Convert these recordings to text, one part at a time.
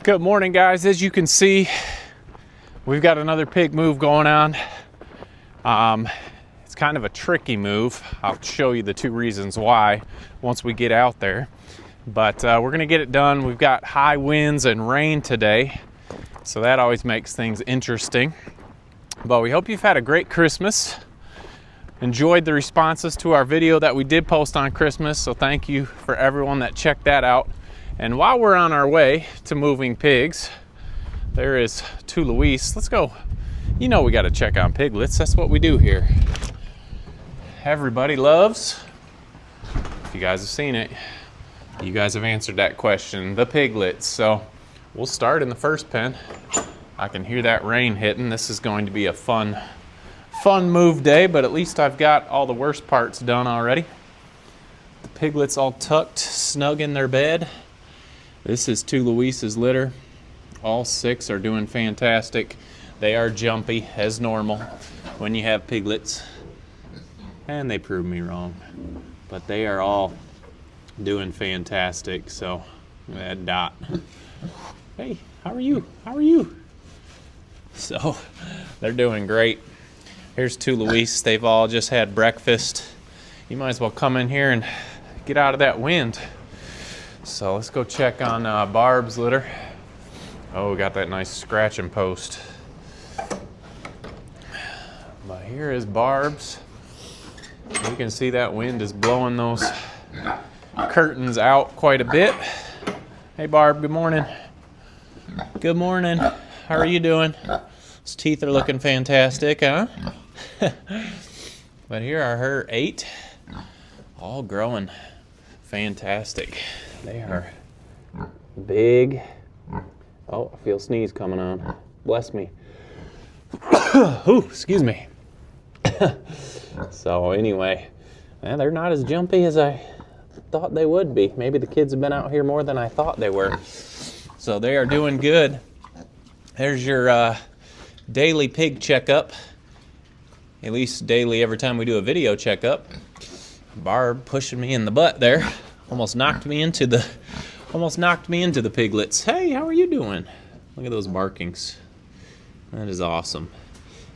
Good morning, guys. As you can see, we've got another pig move going on. It's kind of a tricky move. I'll show you the two reasons why once we get out there. But we're gonna get it done. We've got high winds and rain today, so that always makes things interesting. But we hope you've had a great Christmas. Enjoyed the responses to our video that we did post on Christmas, so thank you for everyone that checked that out. And while we're on our way to moving pigs, there is two Luis. Let's go. You know we got to check on piglets. That's what we do here. Everybody loves, if you guys have seen it, you guys have answered that question, the piglets. So we'll start in the first pen. I can hear that rain hitting. This is going to be a fun move day, but at least I've got all the worst parts done already. The piglets all tucked, snug in their bed. This is two Luis's litter. All six are doing fantastic. They are jumpy as normal when you have piglets. And they proved me wrong. But they are all doing fantastic. So, that Dot. Hey, how are you? How are you? So, they're doing great. Here's two Luis. They've all just had breakfast. You might as well come in here and get out of that wind. So let's go check on Barb's litter. Oh, we got that nice scratching post. But here is Barb's. You can see that wind is blowing those curtains out quite a bit. Hey Barb, good morning. Good morning. How are you doing? His teeth are looking fantastic, huh? But here are her 8, all growing fantastic. They are big. Oh, I feel a sneeze coming on. Bless me. Ooh, excuse me. So anyway, they're not as jumpy as I thought they would be. Maybe the kids have been out here more than I thought they were. So they are doing good. There's your daily pig checkup. At least daily every time we do a video checkup. Barb pushing me in the butt there. Almost knocked me into the piglets. Hey, how are you doing? Look at those markings. That is awesome.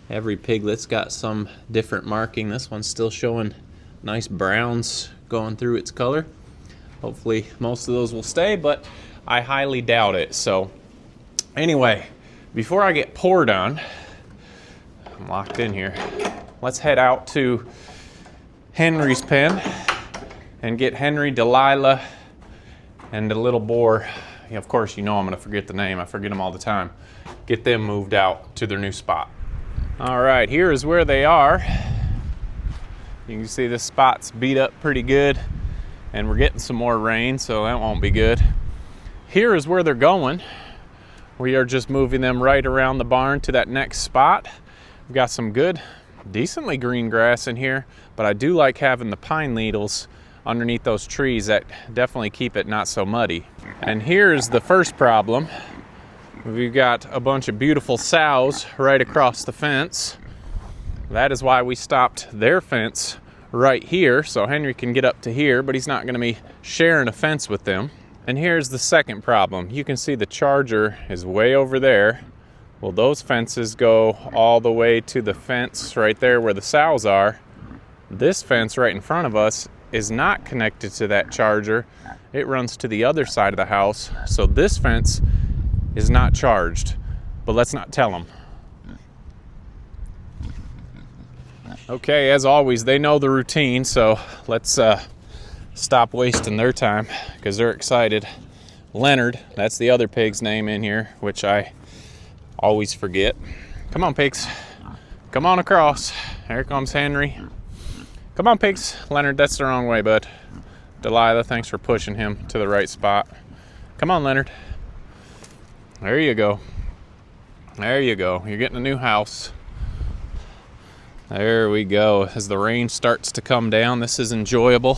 Every piglet's got some different marking. This one's still showing nice browns going through its color. Hopefully most of those will stay, but I highly doubt it. So anyway, before I get poured on, I'm locked in here. Let's head out to Henry's pen and get Henry, Delilah, and the little boar. Of course, you know I'm going to forget the name. I forget them all the time. Get them moved out to their new spot. All right, here is where they are. You can see this spot's beat up pretty good, and we're getting some more rain, so that won't be good. Here is where they're going. We are just moving them right around the barn to that next spot. We've got some good, decently green grass in here, but I do like having the pine needles underneath those trees that definitely keep it not so muddy. And here's the first problem. We've got a bunch of beautiful sows right across the fence. That is why we stopped their fence right here, so Henry can get up to here, but he's not going to be sharing a fence with them. And here's the second problem. You can see the charger is way over there. Well, those fences go all the way to the fence right there where the sows are. This fence right in front of us is not connected to that charger. It runs to the other side of the house. So this fence is not charged, but let's not tell them. Okay, as always, they know the routine, so let's stop wasting their time because they're excited. Leonard, that's the other pig's name in here, which I always forget. Come on, pigs. Come on across. Here comes Henry. Come on, pigs. Leonard, that's the wrong way, bud. Delilah, thanks for pushing him to the right spot. Come on, Leonard. There you go. There you go. You're getting a new house. There we go. As the rain starts to come down, this is enjoyable.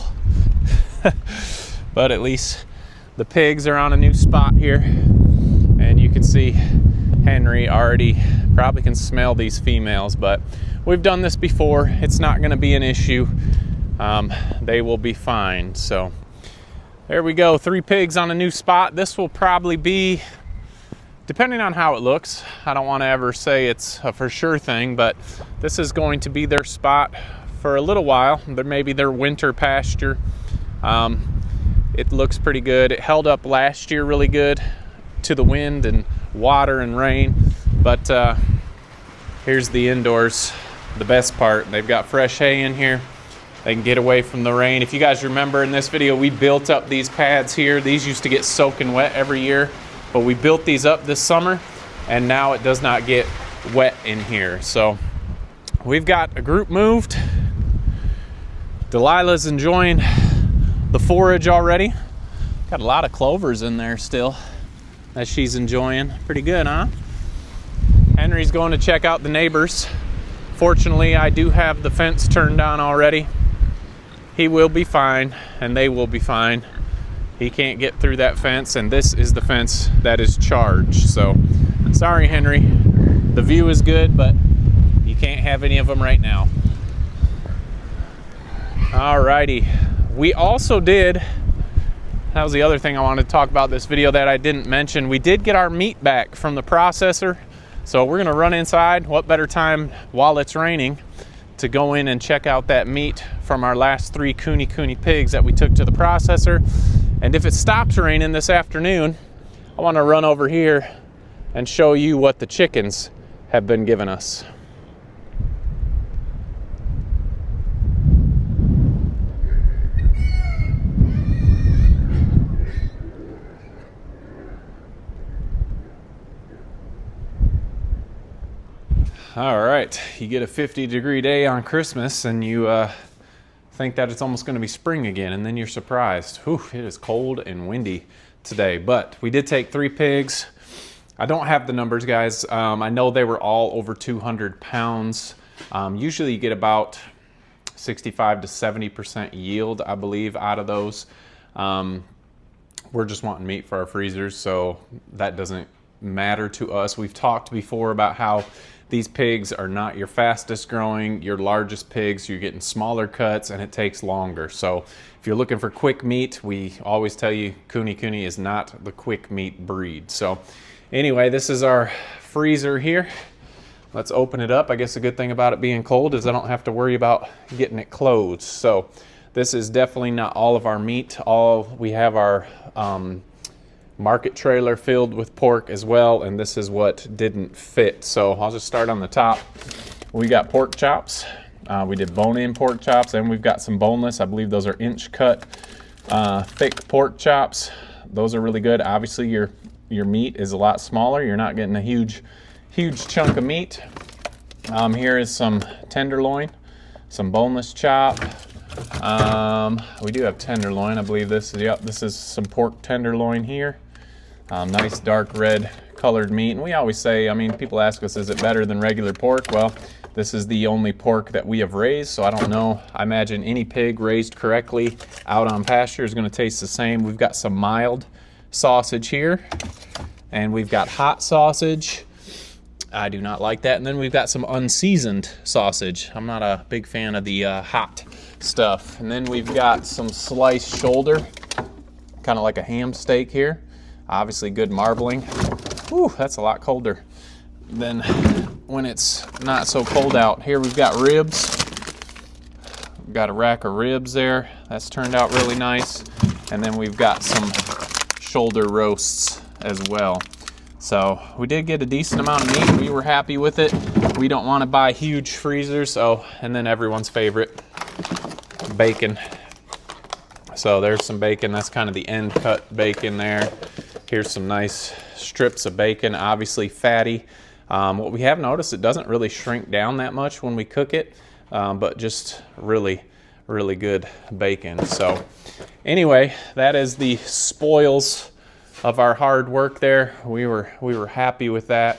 But at least the pigs are on a new spot here. And you can see Henry already probably can smell these females, but we've done this before. It's not going to be an issue. They will be fine. So there we go. 3 pigs on a new spot. This will probably be depending on how it looks. I don't want to ever say it's a for sure thing, but this is going to be their spot for a little while. Maybe their winter pasture. It looks pretty good. It held up last year really good to the wind and water and rain, but here's the indoors, the best part. They've got fresh hay in here. They can get away from the rain. If you guys remember in this video, we built up these pads here. These used to get soaking wet every year, but we built these up this summer, and now it does not get wet in here. So we've got a group moved. Delilah's enjoying the forage already. Got a lot of clovers in there still that she's enjoying. Pretty good, huh? Henry's going to check out the neighbors. Fortunately, I do have the fence turned on already. He will be fine, and they will be fine. He can't get through that fence, and this is the fence that is charged. So, sorry, Henry. The view is good, but you can't have any of them right now. Alrighty. We also did, that was the other thing I wanted to talk about this video that I didn't mention. We did get our meat back from the processor. So we're gonna run inside. What better time while it's raining to go in and check out that meat from our last 3 Kunekune pigs that we took to the processor. And if it stops raining this afternoon, I wanna run over here and show you what the chickens have been giving us. All right, you get a 50-degree day on Christmas and you think that it's almost gonna be spring again, and then you're surprised. Whew, it is cold and windy today, but we did take 3 pigs. I don't have the numbers, guys. I know they were all over 200 pounds. Usually you get about 65 to 70% yield, I believe, out of those. We're just wanting meat for our freezers, so that doesn't matter to us. We've talked before about how these pigs are not your fastest growing, your largest pigs. You're getting smaller cuts and it takes longer. So if you're looking for quick meat, we always tell you Kunekune is not the quick meat breed. So anyway, this is our freezer here. Let's open it up. I guess a good thing about it being cold is I don't have to worry about getting it closed. So this is definitely not all of our meat. We have our market trailer filled with pork as well, and this is what didn't fit. So I'll just start on the top. We got pork chops. We did bone-in pork chops, and we've got some boneless. I believe those are inch cut thick pork chops. Those are really good. Obviously your meat is a lot smaller. You're not getting a huge chunk of meat. Here is some tenderloin, some boneless chop. We do have tenderloin. I believe this is some pork tenderloin here. Nice dark red colored meat. And we always say, I mean, people ask us, is it better than regular pork? Well, this is the only pork that we have raised, so I don't know. I imagine any pig raised correctly out on pasture is going to taste the same. We've got some mild sausage here, and we've got hot sausage. I do not like that. And then we've got some unseasoned sausage. I'm not a big fan of the hot stuff. And then we've got some sliced shoulder, kind of like a ham steak here. Obviously good marbling. Whew, that's a lot colder than when it's not so cold out. Here we've got ribs. We've got a rack of ribs there. That's turned out really nice. And then we've got some shoulder roasts as well. So we did get a decent amount of meat. We were happy with it. We don't want to buy huge freezers. And then everyone's favorite, bacon. So there's some bacon. That's kind of the end cut bacon there. Here's some nice strips of bacon, obviously fatty. What we have noticed, it doesn't really shrink down that much when we cook it, but just really, really good bacon. So anyway, that is the spoils of our hard work there. We were happy with that.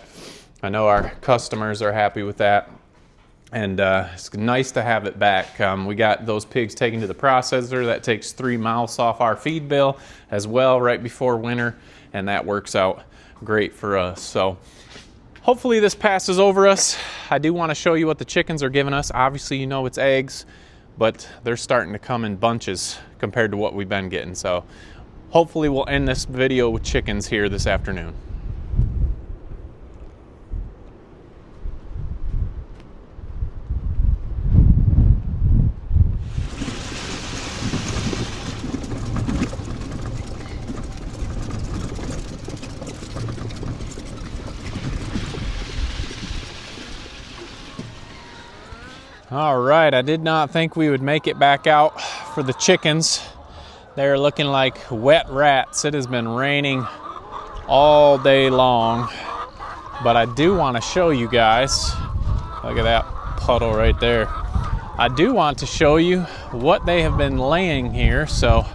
I know our customers are happy with that. And it's nice to have it back. We got those pigs taken to the processor. That takes 3 miles off our feed bill as well right before winter, and that works out great for us. So hopefully this passes over us. I do want to show you what the chickens are giving us. Obviously, you know it's eggs, but they're starting to come in bunches compared to what we've been getting. So hopefully we'll end this video with chickens here this afternoon. All right, I did not think we would make it back out for the chickens. They're looking like wet rats. It has been raining all day long, but I do want to show you guys, look at that puddle right there. I do want to show you what they have been laying here. So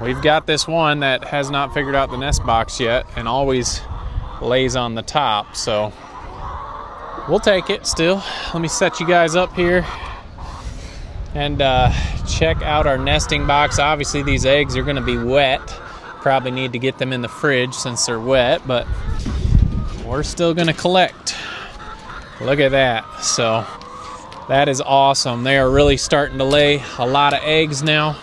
we've got this one that has not figured out the nest box yet and always lays on the top, so we'll take it still. Let me set you guys up here and check out our nesting box. Obviously these eggs are going to be wet. Probably need to get them in the fridge since they're wet, but we're still going to collect. Look at that. So that is awesome. They are really starting to lay a lot of eggs now.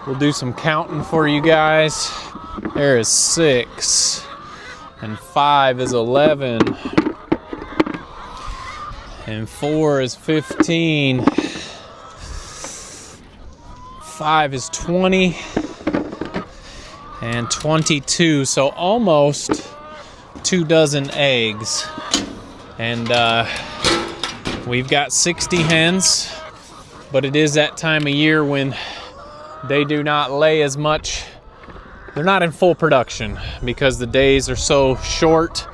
We'll do some counting for you guys. There is 6 and 5 is 11 and 4 is 15. 5 is 20 and 22, so almost 2 dozen eggs. And we've got 60 hens, but it is that time of year when they do not lay as much. They're not in full production because the days are so short,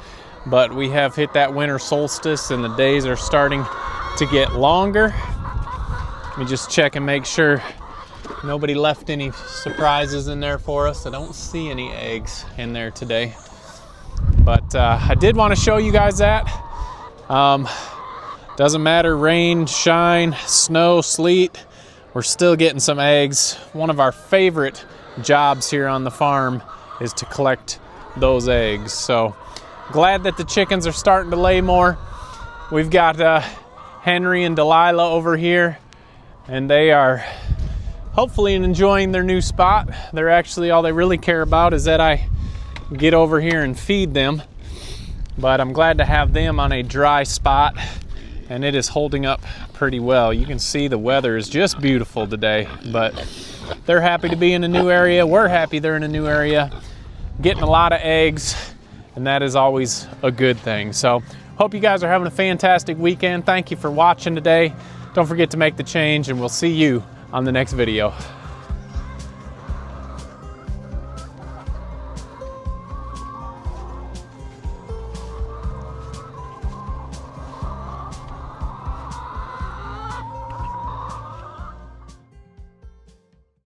but we have hit that winter solstice and the days are starting to get longer. Let me just check and make sure nobody left any surprises in there for us. I don't see any eggs in there today, but I did want to show you guys that. Doesn't matter, rain, shine, snow, sleet, we're still getting some eggs. One of our favorite jobs here on the farm is to collect those eggs. So glad that the chickens are starting to lay more. We've got Henry and Delilah over here, and they are hopefully enjoying their new spot. They're actually, all they really care about is that I get over here and feed them. But I'm glad to have them on a dry spot, and it is holding up pretty well. You can see the weather is just beautiful today, but they're happy to be in a new area. We're happy they're in a new area, getting a lot of eggs, and that is always a good thing. So hope you guys are having a fantastic weekend. Thank you for watching today. Don't forget to make the change, and we'll see you on the next video.